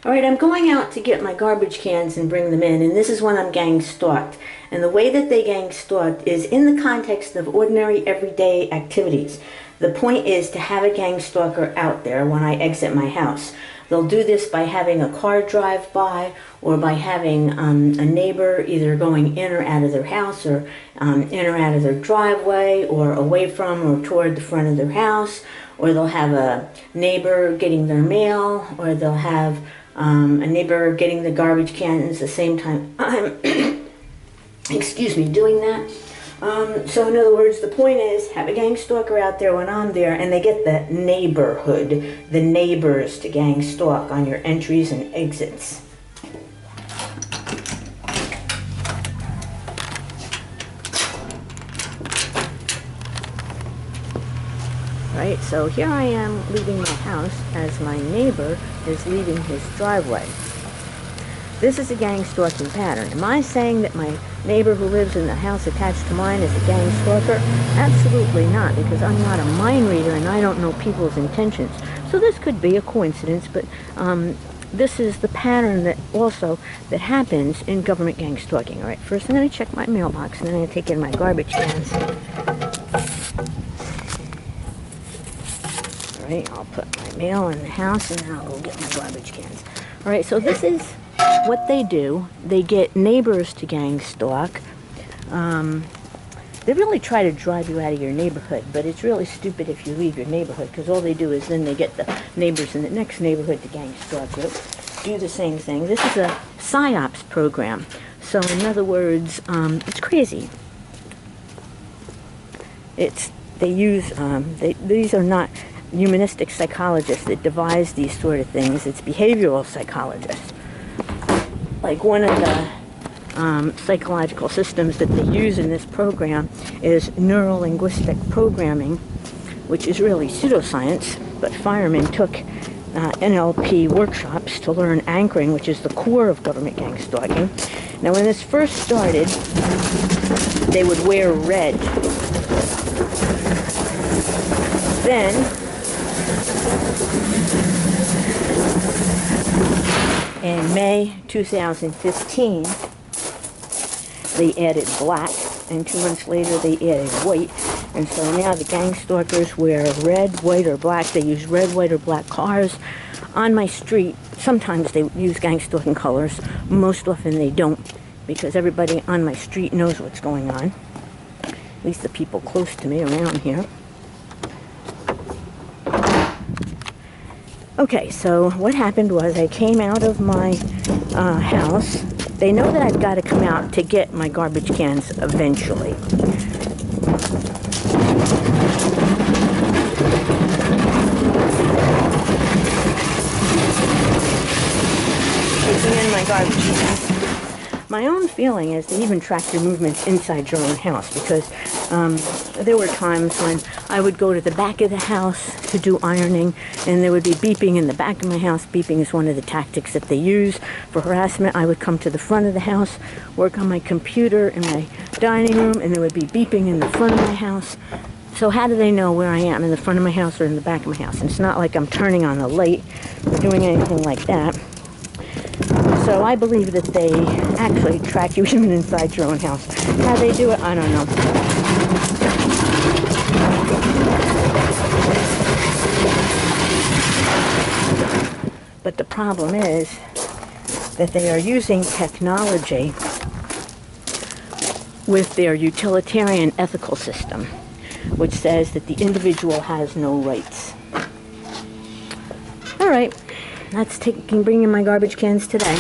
Alright, I'm going out to get my garbage cans and bring them in, and this is when I'm gang stalked. And the way that they gang stalked is in the context of ordinary everyday activities. The point is to have a gang stalker out there when I exit my house. They'll do this by having a car drive by, or by having a neighbor either going in or out of their house, or in or out of their driveway, or away from or toward the front of their house, or they'll have a neighbor getting their mail, or they'll have a neighbor getting the garbage cans at the same time I'm excuse me, doing that. So in other words, the point is, have a gang stalker out there when I'm there, and they get the neighborhood, the neighbors to gang stalk on your entries and exits. Right, so here I am leaving my house as my neighbor is leaving his driveway. This is a gang stalking pattern. Am I saying that my neighbor who lives in the house attached to mine is a gang stalker? Absolutely not, because I'm not a mind reader and I don't know people's intentions. So this could be a coincidence, but this is the pattern that happens in government gang stalking. All right, first I'm going to check my mailbox, and then I'm going to take in my garbage cans. All right, I'll put my mail in the house, and then I'll go get my garbage cans. All right, so this is what they do. They get neighbors to gang stalk. They really try to drive you out of your neighborhood, but it's really stupid if you leave your neighborhood, because all they do is then they get the neighbors in the next neighborhood to gang stalk you. Do the same thing. This is a PSYOPs program. So in other words, it's crazy. These are not humanistic psychologists that devise these sort of things. It's behavioral psychologists. Like one of the psychological systems that they use in this program is neuro-linguistic programming, which is really pseudoscience, but firemen took NLP workshops to learn anchoring, which is the core of government gang stalking. Now when this first started, they would wear red. Then in May 2015, they added black, and 2 months later they added white. And so now the gang stalkers wear red, white, or black. They use red, white, or black cars. On my street, sometimes they use gang stalking colors. Most often they don't, because everybody on my street knows what's going on. At least the people close to me around here. Okay, so what happened was I came out of my house. They know that I've got to come out to get my garbage cans eventually. Taking in my garbage cans. My own feeling is to even track your movements inside your own house, because there were times when I would go to the back of the house to do ironing, and there would be beeping in the back of my house. Beeping is one of the tactics that they use for harassment. I would come to the front of the house, work on my computer in my dining room, and there would be beeping in the front of my house. So how do they know where I am, in the front of my house or in the back of my house? And it's not like I'm turning on the light or doing anything like that. So I believe that they actually track you even inside your own house. How they do it, I don't know. But the problem is that they are using technology with their utilitarian ethical system, which says that the individual has no rights. All right, that's bringing my garbage cans today.